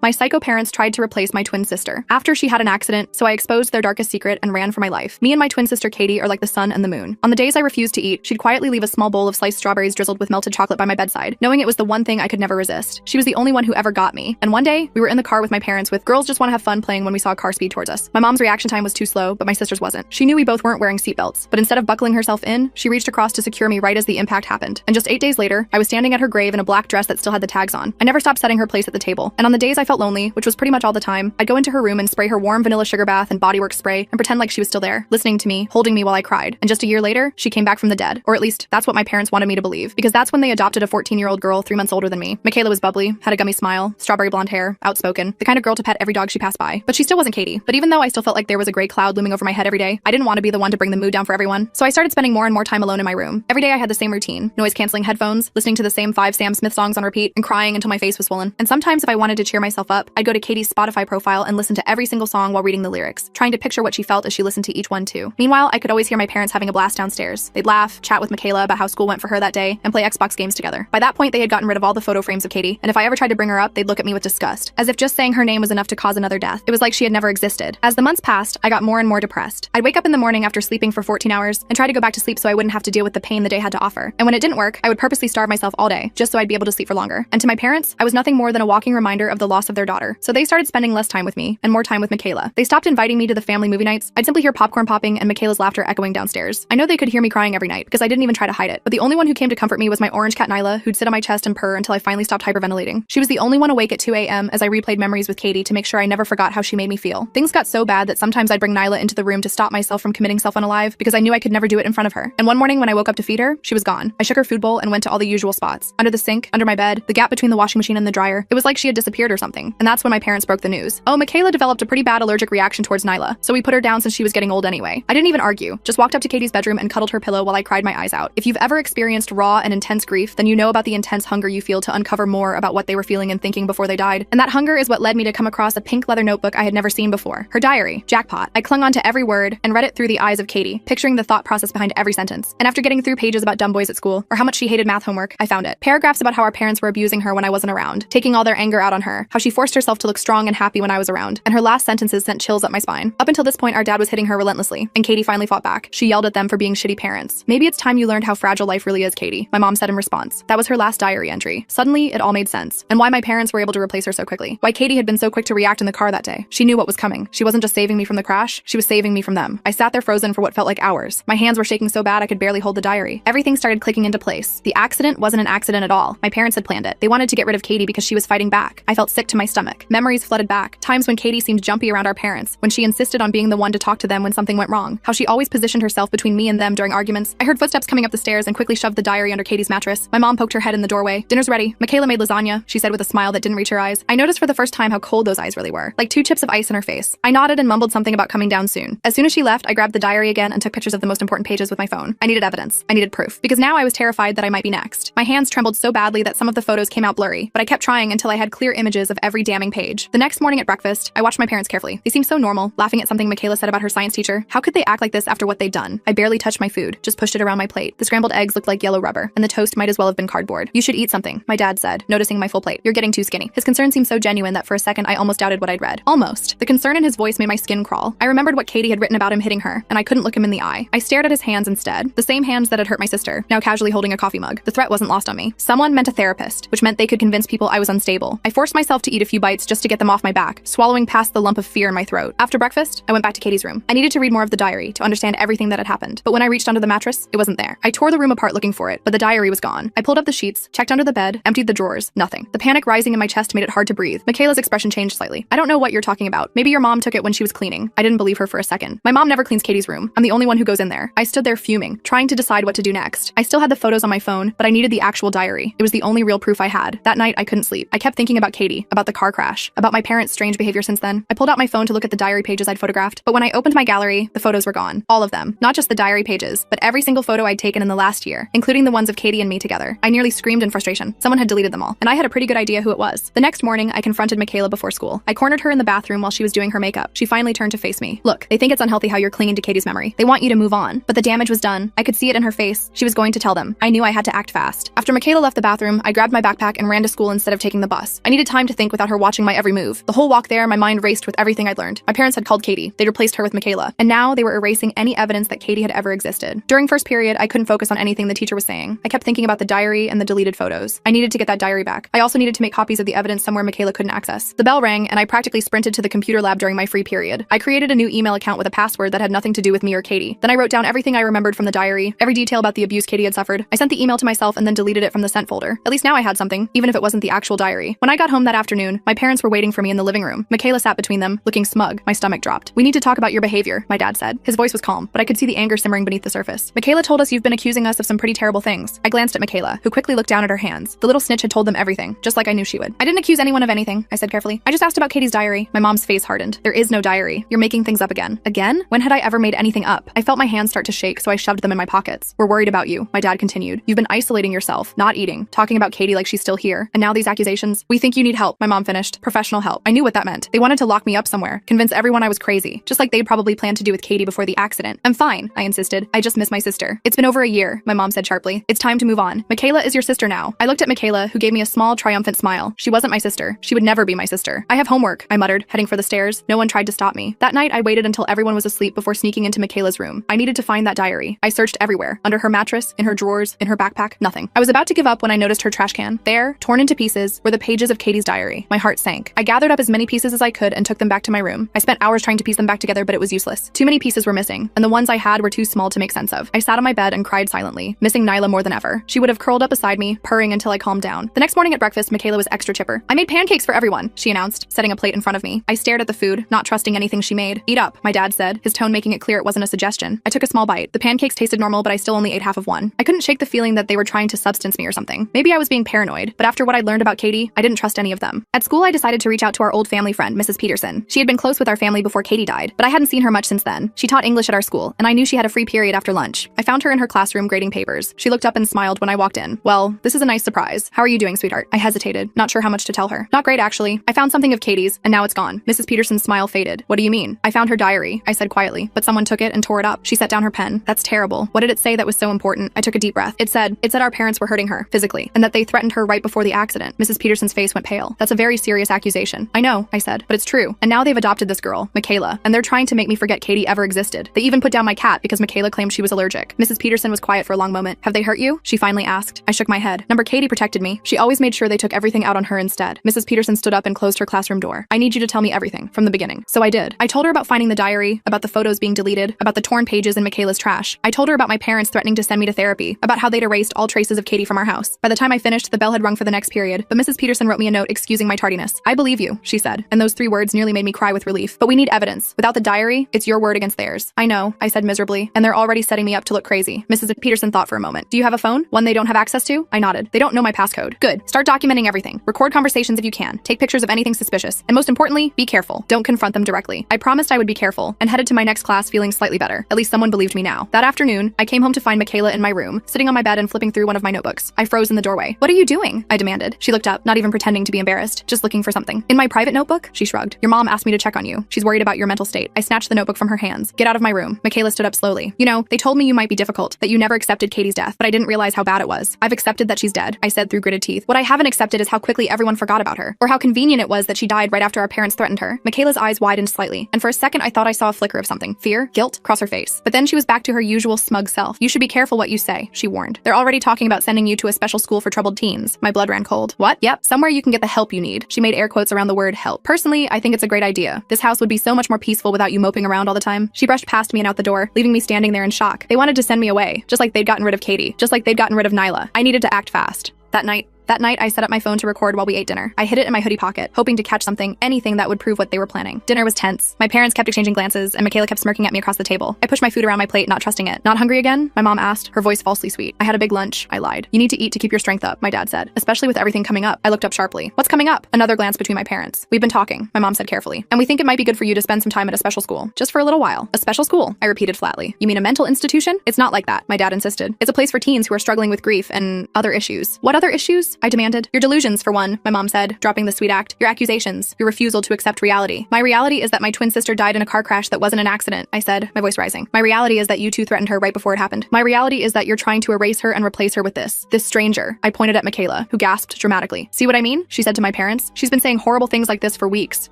My psycho parents tried to replace my twin sister after she had an accident, so I exposed their darkest secret and ran for my life. Me and my twin sister Katie are like the sun and the moon. On the days I refused to eat, she'd quietly leave a small bowl of sliced strawberries drizzled with melted chocolate by my bedside, knowing it was the one thing I could never resist. She was the only one who ever got me. And one day, we were in the car with my parents with "Girls Just Want to Have Fun" playing when we saw a car speed towards us. My mom's reaction time was too slow, but my sister's wasn't. She knew we both weren't wearing seatbelts, but instead of buckling herself in, she reached across to secure me right as the impact happened. And just 8 days later, I was standing at her grave in a black dress that still had the tags on. I never stopped setting her place at the table. And on the days I felt lonely, which was pretty much all the time, I'd go into her room and spray her warm vanilla sugar bath and bodywork spray and pretend like she was still there, listening to me, holding me while I cried. And just a year later, she came back from the dead. Or at least, that's what my parents wanted me to believe, because that's when they adopted a 14-year-old girl 3 months older than me. Michaela was bubbly, had a gummy smile, strawberry blonde hair, outspoken, the kind of girl to pet every dog she passed by. But she still wasn't Katie. But even though I still felt like there was a gray cloud looming over my head every day, I didn't want to be the one to bring the mood down for everyone. So I started spending more and more time alone in my room. Every day I had the same routine: noise-canceling headphones, listening to the same 5 Sam Smith songs on repeat, and crying until my face was swollen. And sometimes if I wanted to cheer myself up, I'd go to Katie's Spotify profile and listen to every single song while reading the lyrics, trying to picture what she felt as she listened to each one too. Meanwhile, I could always hear my parents having a blast downstairs. They'd laugh, chat with Michaela about how school went for her that day, and play Xbox games together. By that point, they had gotten rid of all the photo frames of Katie, and if I ever tried to bring her up, they'd look at me with disgust, as if just saying her name was enough to cause another death. It was like she had never existed. As the months passed, I got more and more depressed. I'd wake up in the morning after sleeping for 14 hours and try to go back to sleep so I wouldn't have to deal with the pain the day had to offer. And when it didn't work, I would purposely starve myself all day, just so I'd be able to sleep for longer. And to my parents, I was nothing more than a walking reminder of the loss of their daughter. So they started spending less time with me and more time with Michaela. They stopped inviting me to the family movie nights. I'd simply hear popcorn popping and Michaela's laughter echoing downstairs. I know they could hear me crying every night because I didn't even try to hide it. But the only one who came to comfort me was my orange cat Nyla, who'd sit on my chest and purr until I finally stopped hyperventilating. She was the only one awake at 2 a.m. as I replayed memories with Katie to make sure I never forgot how she made me feel. Things got so bad that sometimes I'd bring Nyla into the room to stop myself from committing self-unalive because I knew I could never do it in front of her. And one morning when I woke up to feed her, she was gone. I shook her food bowl and went to all the usual spots: under the sink, under my bed, the gap between the washing machine and the dryer. It was like she had disappeared or something. And that's when my parents broke the news. Oh, Michaela developed a pretty bad allergic reaction towards Nyla, so we put her down since she was getting old anyway. I didn't even argue, just walked up to Katie's bedroom and cuddled her pillow while I cried my eyes out. If you've ever experienced raw and intense grief, then you know about the intense hunger you feel to uncover more about what they were feeling and thinking before they died. And that hunger is what led me to come across a pink leather notebook I had never seen before. Her diary. Jackpot. I clung on to every word and read it through the eyes of Katie, picturing the thought process behind every sentence. And after getting through pages about dumb boys at school, or how much she hated math homework, I found it. Paragraphs about how our parents were abusing her when I wasn't around, taking all their anger out on her, how she forced herself to look strong and happy when I was around, and her last sentences sent chills up my spine. Up until this point, our dad was hitting her relentlessly, and Katie finally fought back. She yelled at them for being shitty parents. "Maybe it's time you learned how fragile life really is, Katie," my mom said in response. That was her last diary entry. Suddenly, it all made sense, and why my parents were able to replace her so quickly. Why Katie had been so quick to react in the car that day. She knew what was coming. She wasn't just saving me from the crash, she was saving me from them. I sat there frozen for what felt like hours. My hands were shaking so bad I could barely hold the diary. Everything started clicking into place. The accident wasn't an accident at all. My parents had planned it. They wanted to get rid of Katie because she was fighting back. I felt sick to my stomach. Memories flooded back. Times when Katie seemed jumpy around our parents, when she insisted on being the one to talk to them when something went wrong. How she always positioned herself between me and them during arguments. I heard footsteps coming up the stairs and quickly shoved the diary under Katie's mattress. My mom poked her head in the doorway. "Dinner's ready. Michaela made lasagna," she said with a smile that didn't reach her eyes. I noticed for the first time how cold those eyes really were, like 2 chips of ice in her face. I nodded and mumbled something about coming down soon. As soon as she left, I grabbed the diary again and took pictures of the most important pages with my phone. I needed evidence. I needed proof. Because now I was terrified that I might be next. My hands trembled so badly that some of the photos came out blurry, but I kept trying until I had clear images of every damning page. The next morning at breakfast, I watched my parents carefully. They seemed so normal, laughing at something Michaela said about her science teacher. How could they act like this after what they'd done? I barely touched my food, just pushed it around my plate. The scrambled eggs looked like yellow rubber, and the toast might as well have been cardboard. "You should eat something," my dad said, noticing my full plate. "You're getting too skinny." His concern seemed so genuine that for a second I almost doubted what I'd read. Almost. The concern in his voice made my skin crawl. I remembered what Katie had written about him hitting her, and I couldn't look him in the eye. I stared at his hands instead, the same hands that had hurt my sister, now casually holding a coffee mug. The threat wasn't lost on me. Someone meant a therapist, which meant they could convince people I was unstable. I forced myself to eat a few bites just to get them off my back, swallowing past the lump of fear in my throat. After breakfast, I went back to Katie's room. I needed to read more of the diary to understand everything that had happened, but when I reached under the mattress, it wasn't there. I tore the room apart looking for it, but the diary was gone. I pulled up the sheets, checked under the bed, emptied the drawers. Nothing. The panic rising in my chest made it hard to breathe. Michaela's expression changed slightly. "I don't know what you're talking about. Maybe your mom took it when she was cleaning." I didn't believe her for a second. My mom never cleans Katie's room. I'm the only one who goes in there. I stood there fuming, trying to decide what to do next. I still had the photos on my phone, but I needed the actual diary. It was the only real proof I had. That night, I couldn't sleep. I kept thinking about Katie, about the car crash, about my parents' strange behavior since then. I pulled out my phone to look at the diary pages I'd photographed, but when I opened my gallery, the photos were gone. All of them. Not just the diary pages, but every single photo I'd taken in the last year, including the ones of Katie and me together. I nearly screamed in frustration. Someone had deleted them all, and I had a pretty good idea who it was. The next morning, I confronted Michaela before school. I cornered her in the bathroom while she was doing her makeup. She finally turned to face me. "Look, they think it's unhealthy how you're clinging to Katie's memory. They want you to move on." But the damage was done. I could see it in her face. She was going to tell them. I knew I had to act fast. After Michaela left the bathroom, I grabbed my backpack and ran to school instead of taking the bus. I needed time to think bank without her watching my every move. The whole walk there, my mind raced with everything I'd learned. My parents had called Katie. They'd replaced her with Michaela. And now they were erasing any evidence that Katie had ever existed. During first period, I couldn't focus on anything the teacher was saying. I kept thinking about the diary and the deleted photos. I needed to get that diary back. I also needed to make copies of the evidence somewhere Michaela couldn't access. The bell rang, and I practically sprinted to the computer lab during my free period. I created a new email account with a password that had nothing to do with me or Katie. Then I wrote down everything I remembered from the diary, every detail about the abuse Katie had suffered. I sent the email to myself and then deleted it from the sent folder. At least now I had something, even if it wasn't the actual diary. When I got home that afternoon, my parents were waiting for me in the living room. Michaela sat between them, looking smug. My stomach dropped. "We need to talk about your behavior," my dad said. His voice was calm, but I could see the anger simmering beneath the surface. "Michaela told us you've been accusing us of some pretty terrible things." I glanced at Michaela, who quickly looked down at her hands. The little snitch had told them everything, just like I knew she would. "I didn't accuse anyone of anything," I said carefully. "I just asked about Katie's diary." My mom's face hardened. "There is no diary. You're making things up again." Again? When had I ever made anything up? I felt my hands start to shake, so I shoved them in my pockets. "We're worried about you," my dad continued. "You've been isolating yourself, not eating, talking about Katie like she's still here. And now these accusations. We think you need help," my mom finished. "Professional help." I knew what that meant. They wanted to lock me up somewhere, convince everyone I was crazy, just like they'd probably planned to do with Katie before the accident. "I'm fine," I insisted. "I just miss my sister." "It's been over a year," my mom said sharply. "It's time to move on. Michaela is your sister now." I looked at Michaela, who gave me a small, triumphant smile. She wasn't my sister. She would never be my sister. "I have homework," I muttered, heading for the stairs. No one tried to stop me. That night, I waited until everyone was asleep before sneaking into Michaela's room. I needed to find that diary. I searched everywhere. Under her mattress, in her drawers, in her backpack, nothing. I was about to give up when I noticed her trash can. There, torn into pieces, were the pages of Katie's diary. My heart sank. I gathered up as many pieces as I could and took them back to my room. I spent hours trying to piece them back together, but it was useless. Too many pieces were missing, and the ones I had were too small to make sense of. I sat on my bed and cried silently, missing Nyla more than ever. She would have curled up beside me, purring until I calmed down. The next morning at breakfast, Michaela was extra chipper. "I made pancakes for everyone," she announced, setting a plate in front of me. I stared at the food, not trusting anything she made. "Eat up," my dad said, his tone making it clear it wasn't a suggestion. I took a small bite. The pancakes tasted normal, but I still only ate half of one. I couldn't shake the feeling that they were trying to substance me or something. Maybe I was being paranoid, but after what I'd learned about Katie, I didn't trust any of them. At school, I decided to reach out to our old family friend, Mrs. Peterson. She had been close with our family before Katie died, but I hadn't seen her much since then. She taught English at our school, and I knew she had a free period after lunch. I found her in her classroom grading papers. She looked up and smiled when I walked in. "Well, this is a nice surprise. How are you doing, sweetheart?" I hesitated, not sure how much to tell her. "Not great, actually. I found something of Katie's, and now it's gone." Mrs. Peterson's smile faded. "What do you mean?" "I found her diary," I said quietly, "but someone took it and tore it up." She set down her pen. "That's terrible. What did it say that was so important?" I took a deep breath. It said our parents were hurting her, physically, and that they threatened her right before the accident. Mrs. Peterson's face went pale. "That's a very serious accusation." "I know," I said, "but it's true. And now they've adopted this girl, Michaela, and they're trying to make me forget Katie ever existed. They even put down my cat because Michaela claimed she was allergic." Mrs. Peterson was quiet for a long moment. "Have they hurt you?" she finally asked. I shook my head. Number Katie protected me. She always made sure they took everything out on her instead. Mrs. Peterson stood up and closed her classroom door. "I need you to tell me everything, from the beginning." So I did. I told her about finding the diary, about the photos being deleted, about the torn pages in Michaela's trash. I told her about my parents threatening to send me to therapy, about how they'd erased all traces of Katie from our house. By the time I finished, the bell had rung for the next period, but Mrs. Peterson wrote me a note excusing my tardiness. "I believe you," she said, and those 3 words nearly made me cry with relief. "But we need evidence. Without the diary, it's your word against theirs." "I know," I said miserably, "and they're already setting me up to look crazy." Mrs. Peterson thought for a moment. "Do you have a phone? One they don't have access to?" I nodded. "They don't know my passcode." "Good. Start documenting everything. Record conversations if you can. Take pictures of anything suspicious. And most importantly, be careful. Don't confront them directly." I promised I would be careful, and headed to my next class feeling slightly better. At least someone believed me now. That afternoon, I came home to find Michaela in my room, sitting on my bed and flipping through one of my notebooks. I froze in the doorway. "What are you doing?" I demanded. She looked up, not even pretending to be embarrassed, just looking for something. "In my private notebook?" She shrugged. "Your mom asked me to check on you. She's worried about your mental state." I snatched the notebook from her hands. "Get out of my room." Michaela stood up slowly. "You know, they told me you might be difficult, that you never accepted Katie's death, but I didn't realize how bad it was. I've accepted that she's dead," I said through gritted teeth. "What I haven't accepted is how quickly everyone forgot about her, or how convenient it was that she died right after our parents threatened her." Michaela's eyes widened slightly, and for a second I thought I saw a flicker of something. Fear? Guilt? Cross her face. But then she was back to her usual smug self. "You should be careful what you say," she warned. "They're already talking about sending you to a special school for troubled teens." My blood ran cold. "What?" "Yep, somewhere you can get the help you need." She made air quotes around the word help. "Personally, I think it's a great idea. This house would be so much more peaceful without you moping around all the time." She brushed past me and out the door, leaving me standing there in shock. They wanted to send me away, just like they'd gotten rid of Katie, just like they'd gotten rid of Nyla. I needed to act fast. That night, I set up my phone to record while we ate dinner. I hid it in my hoodie pocket, hoping to catch something, anything that would prove what they were planning. Dinner was tense. My parents kept exchanging glances, and Michaela kept smirking at me across the table. I pushed my food around my plate, not trusting it. "Not hungry again?" my mom asked, her voice falsely sweet. "I had a big lunch," I lied. "You need to eat to keep your strength up," my dad said, "especially with everything coming up." I looked up sharply. "What's coming up?" Another glance between my parents. "We've been talking," my mom said carefully, "and we think it might be good for you to spend some time at a special school. Just for a little while." "A special school?" I repeated flatly. "You mean a mental institution?" "It's not like that," my dad insisted. "It's a place for teens who are struggling with grief and other issues." "What other issues?" I demanded. Your delusions, for one, my mom said, dropping the sweet act. Your accusations. Your refusal to accept reality. My reality is that my twin sister died in a car crash that wasn't an accident, I said, my voice rising. My reality is that you two threatened her right before it happened. My reality is that you're trying to erase her and replace her with this stranger. I pointed at Michaela, who gasped dramatically. See what I mean? She said to my parents. She's been saying horrible things like this for weeks.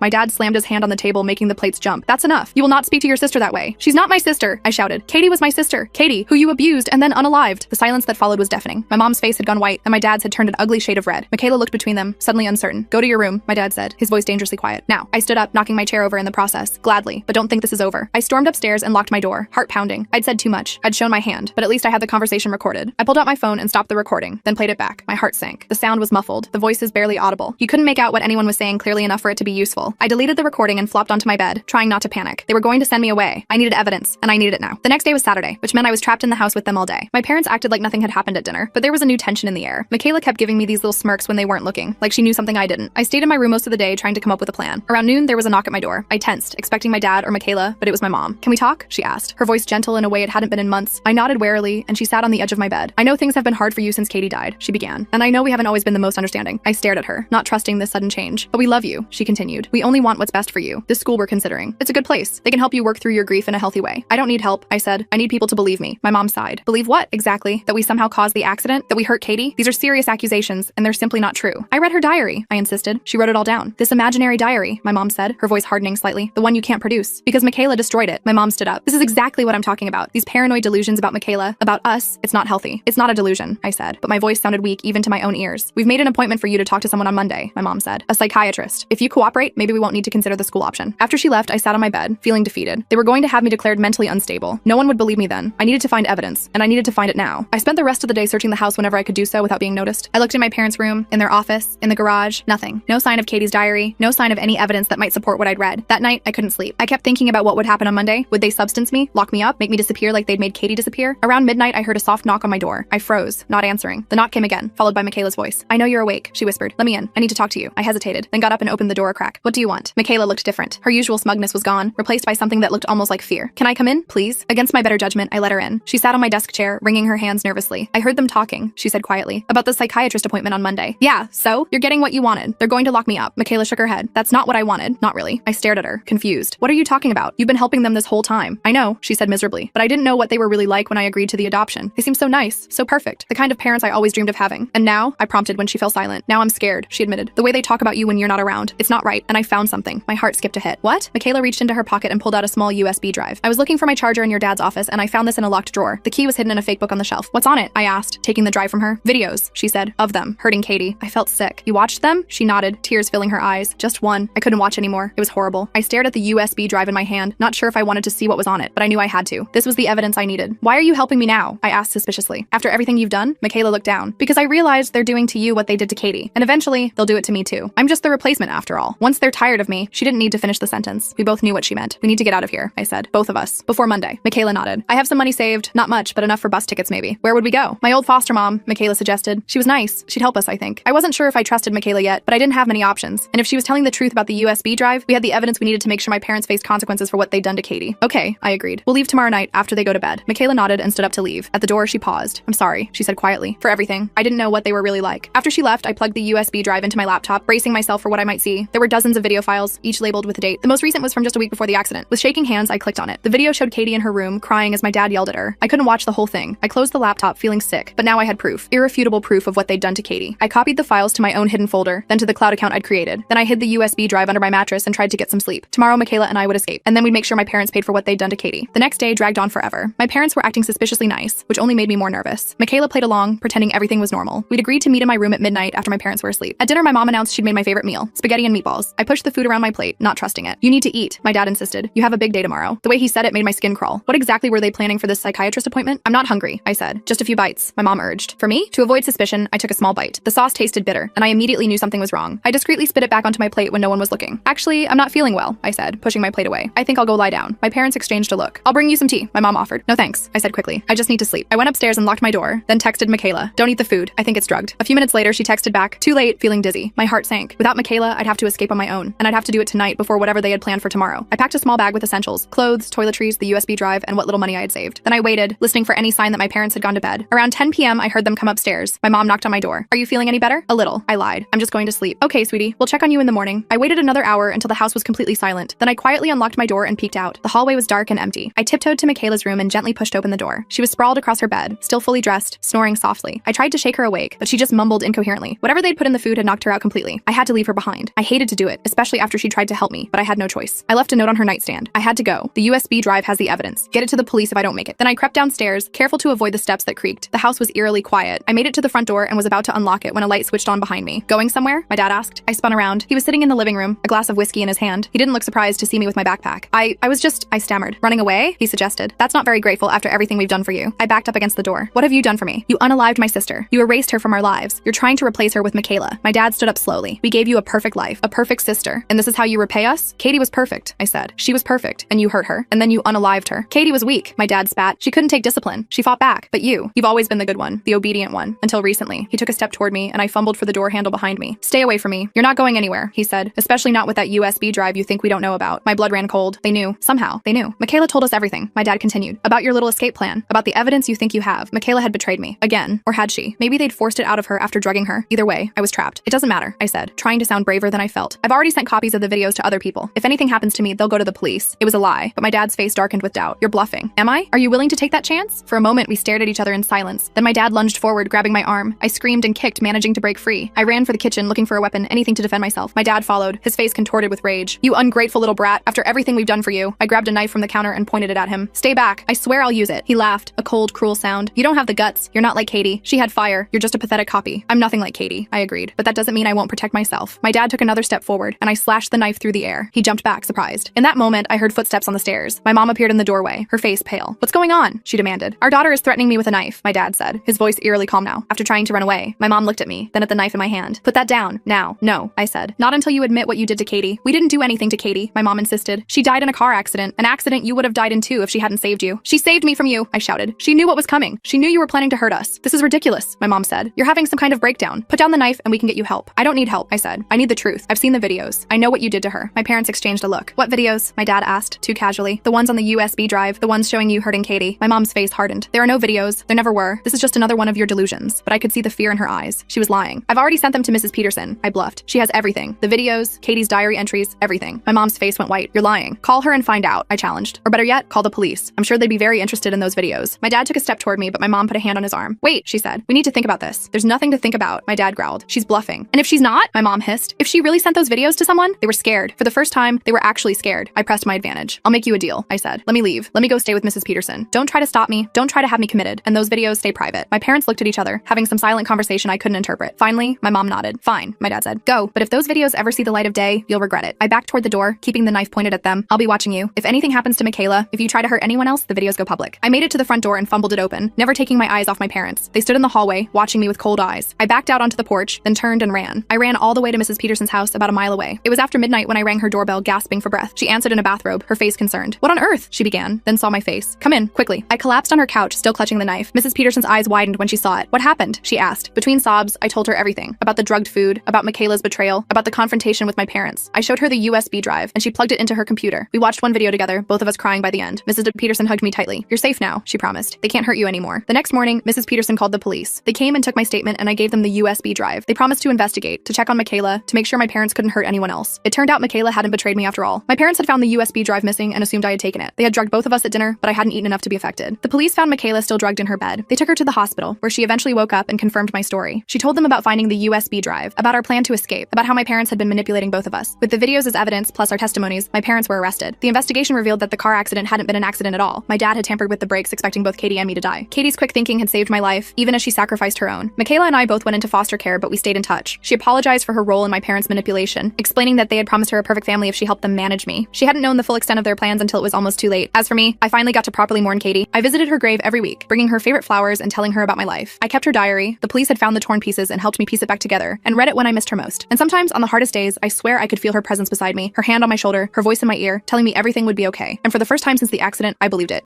My dad slammed his hand on the table, making the plates jump. That's enough. You will not speak to your sister that way. She's not my sister, I shouted. Katie was my sister. Katie, who you abused and then unalived. The silence that followed was deafening. My mom's face had gone white, and my dad's had turned an ugly shade of red. Michaela looked between them, suddenly uncertain. Go to your room, my dad said, his voice dangerously quiet. Now, I stood up, knocking my chair over in the process. Gladly, but don't think this is over. I stormed upstairs and locked my door, heart pounding. I'd said too much. I'd shown my hand, but at least I had the conversation recorded. I pulled out my phone and stopped the recording, then played it back. My heart sank. The sound was muffled, the voices barely audible. You couldn't make out what anyone was saying clearly enough for it to be useful. I deleted the recording and flopped onto my bed, trying not to panic. They were going to send me away. I needed evidence, and I needed it now. The next day was Saturday, which meant I was trapped in the house with them all day. My parents acted like nothing had happened at dinner, but there was a new tension in the air. Michaela kept giving me these little smirks when they weren't looking, like she knew something I didn't. I stayed in my room most of the day trying to come up with a plan. Around noon, there was a knock at my door. I tensed, expecting my dad or Michaela, but it was my mom. Can we talk? She asked, her voice gentle in a way it hadn't been in months. I nodded warily, and she sat on the edge of my bed. I know things have been hard for you since Katie died, she began, and I know we haven't always been the most understanding. I stared at her, not trusting this sudden change. But we love you, she continued. We only want what's best for you. This school we're considering. It's a good place. They can help you work through your grief in a healthy way. I don't need help, I said. I need people to believe me. My mom sighed. Believe what, exactly? That we somehow caused the accident? That we hurt Katie? These are serious accusations, and they're simply not true. I read her diary, I insisted. She wrote it all down. This imaginary diary, my mom said, her voice hardening slightly. The one you can't produce. Because Michaela destroyed it. My mom stood up. This is exactly what I'm talking about. These paranoid delusions about Michaela, about us. It's not healthy. It's not a delusion, I said, but my voice sounded weak even to my own ears. We've made an appointment for you to talk to someone on Monday, my mom said. A psychiatrist. If you cooperate, maybe we won't need to consider the school option. After she left, I sat on my bed, feeling defeated. They were going to have me declared mentally unstable. No one would believe me then. I needed to find evidence, and I needed to find it now. I spent the rest of the day searching the house whenever I could do so without being noticed. I looked in my parents' room, in their office, in the garage. Nothing. No sign of Katie's diary. No sign of any evidence that might support what I'd read. That night, I couldn't sleep. I kept thinking about what would happen on Monday. Would they substance me, lock me up, make me disappear like they'd made Katie disappear? Around midnight, I heard a soft knock on my door. I froze, not answering. The knock came again, followed by Michaela's voice. I know you're awake, she whispered. Let me in. I need to talk to you. I hesitated, then got up and opened the door a crack. What do you want? Michaela looked different. Her usual smugness was gone, replaced by something that looked almost like fear. Can I come in, please? Against my better judgment, I let her in. She sat on my desk chair, wringing her hands nervously. I heard them talking, she said quietly, about the psychiatrist appointment on Monday. Yeah, so? You're getting what you wanted. They're going to lock me up. Michaela shook her head. That's not what I wanted. Not really. I stared at her, confused. What are you talking about? You've been helping them this whole time. I know, she said miserably, but I didn't know what they were really like when I agreed to the adoption. They seemed so nice, so perfect, the kind of parents I always dreamed of having. And now, I prompted when she fell silent. Now I'm scared, she admitted. The way they talk about you when you're not around. It's not right, and I found something. My heart skipped a hit. What? Michaela reached into her pocket and pulled out a small USB drive. I was looking for my charger in your dad's office, and I found this in a locked drawer. The key was hidden in a fake book on the shelf. What's on it? I asked, taking the drive from her. Videos, she said, of them, hurting Katie. I felt sick. You watched them? She nodded, tears filling her eyes. Just one. I couldn't watch anymore. It was horrible. I stared at the USB drive in my hand, not sure if I wanted to see what was on it, but I knew I had to. This was the evidence I needed. Why are you helping me now? I asked suspiciously. After everything you've done? Michaela looked down. Because I realized they're doing to you what they did to Katie, and eventually they'll do it to me too. I'm just the replacement after all. Once they're tired of me, she didn't need to finish the sentence. We both knew what she meant. We need to get out of here, I said. Both of us. Before Monday. Michaela nodded. I have some money saved. Not much, but enough for bus tickets maybe. Where would we go? My old foster mom, Michaela suggested. She was nice. She'd help us, I think. I wasn't sure if I trusted Michaela yet, but I didn't have many options. And if she was telling the truth about the USB drive, we had the evidence we needed to make sure my parents faced consequences for what they'd done to Katie. Okay, I agreed. We'll leave tomorrow night after they go to bed. Michaela nodded and stood up to leave. At the door, she paused. I'm sorry, she said quietly, for everything. I didn't know what they were really like. After she left, I plugged the USB drive into my laptop, bracing myself for what I might see. There were dozens of video files, each labeled with a date. The most recent was from just a week before the accident. With shaking hands, I clicked on it. The video showed Katie in her room, crying as my dad yelled at her. I couldn't watch the whole thing. I closed the laptop, feeling sick, but now I had proof. Irrefutable proof of what they'd done to Katie. I copied the files to my own hidden folder, then to the cloud account I'd created. Then I hid the USB drive under my mattress and tried to get some sleep. Tomorrow, Michaela and I would escape, and then we'd make sure my parents paid for what they'd done to Katie. The next day dragged on forever. My parents were acting suspiciously nice, which only made me more nervous. Michaela played along, pretending everything was normal. We'd agreed to meet in my room at midnight after my parents were asleep. At dinner, my mom announced she'd made my favorite meal, spaghetti and meatballs. I pushed the food around my plate, not trusting it. You need to eat, my dad insisted. You have a big day tomorrow. The way he said it made my skin crawl. What exactly were they planning for this psychiatrist appointment? I'm not hungry, I said. Just a few bites, my mom urged. For me? To avoid suspicion, I took a small bite. The sauce tasted bitter, and I immediately knew something was wrong. I discreetly spit it back onto my plate when no one was looking. Actually, I'm not feeling well, I said, pushing my plate away. I think I'll go lie down. My parents exchanged a look. I'll bring you some tea, my mom offered. No thanks, I said quickly. I just need to sleep. I went upstairs and locked my door, then texted Michaela. Don't eat the food. I think it's drugged. A few minutes later, she texted back. Too late, feeling dizzy. My heart sank. Without Michaela, I'd have to escape on my own, and I'd have to do it tonight before whatever they had planned for tomorrow. I packed a small bag with essentials, clothes, toiletries, the USB drive, and what little money I had saved. Then I waited, listening for any sign that my parents had gone to bed. Around 10 p.m., I heard them come upstairs. My mom knocked on my door. door. Are you feeling any better? A little, I lied. I'm just going to sleep. Okay, sweetie, we'll check on you in the morning. I waited another hour until the house was completely silent. Then I quietly unlocked my door and peeked out. The hallway was dark and empty. I tiptoed to Michaela's room and gently pushed open the door. She was sprawled across her bed, still fully dressed, snoring softly. I tried to shake her awake, but she just mumbled incoherently. Whatever they'd put in the food had knocked her out completely. I had to leave her behind. I hated to do it, especially after she tried to help me, but I had no choice. I left a note on her nightstand. I had to go. The USB drive has the evidence. Get it to the police if I don't make it. Then I crept downstairs, careful to avoid the steps that creaked. The house was eerily quiet. I made it to the front door and was about to unlock it when a light switched on behind me. Going somewhere? My dad asked. I spun around. He was sitting in the living room, a glass of whiskey in his hand. He didn't look surprised to see me with my backpack. I stammered. Running away? He suggested. That's not very grateful after everything we've done for you. I backed up against the door. What have you done for me? You unalived my sister. You erased her from our lives. You're trying to replace her with Michaela. My dad stood up slowly. We gave you a perfect life, a perfect sister. And this is how you repay us? Katie was perfect, I said. She was perfect, and you hurt her. And then you unalived her. Katie was weak. My dad spat. She couldn't take discipline. She fought back. But you've always been the good one, the obedient one. Until recently. He took a step toward me, and I fumbled for the door handle behind me. Stay away from me. You're not going anywhere, he said. Especially not with that USB drive you think we don't know about. My blood ran cold. They knew. Somehow. They knew. Michaela told us everything, my dad continued. About your little escape plan. About the evidence you think you have. Michaela had betrayed me. Again. Or had she? Maybe they'd forced it out of her after drugging her. Either way, I was trapped. It doesn't matter, I said, trying to sound braver than I felt. I've already sent copies of the videos to other people. If anything happens to me, they'll go to the police. It was a lie, but my dad's face darkened with doubt. You're bluffing. Am I? Are you willing to take that chance? For a moment, we stared at each other in silence. Then my dad lunged forward, grabbing my arm. I screamed and kicked, managing to break free. I ran for the kitchen, looking for a weapon, anything to defend myself. My dad followed, his face contorted with rage. You ungrateful little brat. After everything we've done for you. I grabbed a knife from the counter and pointed it at him. Stay back. I swear I'll use it. He laughed, a cold, cruel sound. You don't have the guts. You're not like Katie. She had fire. You're just a pathetic copy. I'm nothing like Katie, I agreed. But that doesn't mean I won't protect myself. My dad took another step forward, and I slashed the knife through the air. He jumped back, surprised. In that moment, I heard footsteps on the stairs. My mom appeared in the doorway, her face pale. What's going on? She demanded. Our daughter is threatening me with a knife, my dad said, his voice eerily calm now. After trying to run away, my mom looked at me, then at the knife in my hand. Put that down, now. No, I said. Not until you admit what you did to Katie. We didn't do anything to Katie, my mom insisted. She died in a car accident, an accident you would have died in too if she hadn't saved you. She saved me from you, I shouted. She knew what was coming. She knew you were planning to hurt us. This is ridiculous, my mom said. You're having some kind of breakdown. Put down the knife and we can get you help. I don't need help, I said. I need the truth. I've seen the videos. I know what you did to her. My parents exchanged a look. What videos? My dad asked, too casually. The ones on the USB drive, the ones showing you hurting Katie. My mom's face hardened. There are no videos. There never were. This is just another one of your delusions. But I could see the fear in her eyes. She was lying. I've already sent them to Mrs. Peterson, I bluffed. She has everything. The videos, Katie's diary entries, everything. My mom's face went white. You're lying. Call her and find out, I challenged. Or better yet, call the police. I'm sure they'd be very interested in those videos. My dad took a step toward me, but my mom put a hand on his arm. Wait, she said. We need to think about this. There's nothing to think about, my dad growled. She's bluffing. And if she's not? My mom hissed. If she really sent those videos to someone? They were scared. For the first time, they were actually scared. I pressed my advantage. I'll make you a deal, I said. Let me leave. Let me go stay with Mrs. Peterson. Don't try to stop me. Don't try to have me committed. And those videos stay private. My parents looked at each other, having some silent conversation I couldn't interpret. Finally, my mom nodded. Fine, my dad said. Go. But if those videos ever see the light of day, you'll regret it. I backed toward the door, keeping the knife pointed at them. I'll be watching you. If anything happens to Michaela, if you try to hurt anyone else, the videos go public. I made it to the front door and fumbled it open, never taking my eyes off my parents. They stood in the hallway, watching me with cold eyes. I backed out onto the porch, then turned and ran. I ran all the way to Mrs. Peterson's house about a mile away. It was after midnight when I rang her doorbell, gasping for breath. She answered in a bathrobe, her face concerned. What on earth? She began, then saw my face. Come in, quickly. I collapsed on her couch, still clutching the knife. Mrs. Peterson's eyes widened when she saw it. What happened? She asked. Between sobs, I told her everything. About the drugged food, about Michaela's betrayal, about the confrontation with my parents. I showed her the USB drive, and she plugged it into her computer. We watched one video together, both of us crying by the end. Mrs. Peterson hugged me tightly. You're safe now, she promised. They can't hurt you anymore. The next morning, Mrs. Peterson called the police. They came and took my statement, and I gave them the USB drive. They promised to investigate, to check on Michaela, to make sure my parents couldn't hurt anyone else. It turned out Michaela hadn't betrayed me after all. My parents had found the USB drive missing and assumed I had taken it. They had drugged both of us at dinner, but I hadn't eaten enough to be affected. The police found Michaela still drugged in her bed. They took her to the hospital, where she eventually woke up and confirmed my story. She told them about finding the USB drive, about our plan to escape, about how my parents had been manipulating both of us. With the videos as evidence, plus our testimonies, my parents were arrested. The investigation revealed that the car accident hadn't been an accident at all. My dad had tampered with the brakes, expecting both Katie and me to die. Katie's quick thinking had saved my life, even as she sacrificed her own. Michaela and I both went into foster care, but we stayed in touch. She apologized for her role in my parents' manipulation, explaining that they had promised her a perfect family if she helped them manage me. She hadn't known the full extent of their plans until it was almost too late. As for me, I finally got to properly mourn Katie. I visited her grave every week, bringing her favorite flowers and telling her about my life. I kept her diary. The police had found the torn pieces and helped me piece it back together, and read it when I missed her most. And sometimes, on the hardest days, I swear I could feel her presence beside me, her hand on my shoulder, her voice in my ear, telling me everything would be okay. And for the first time since the accident, I believed it.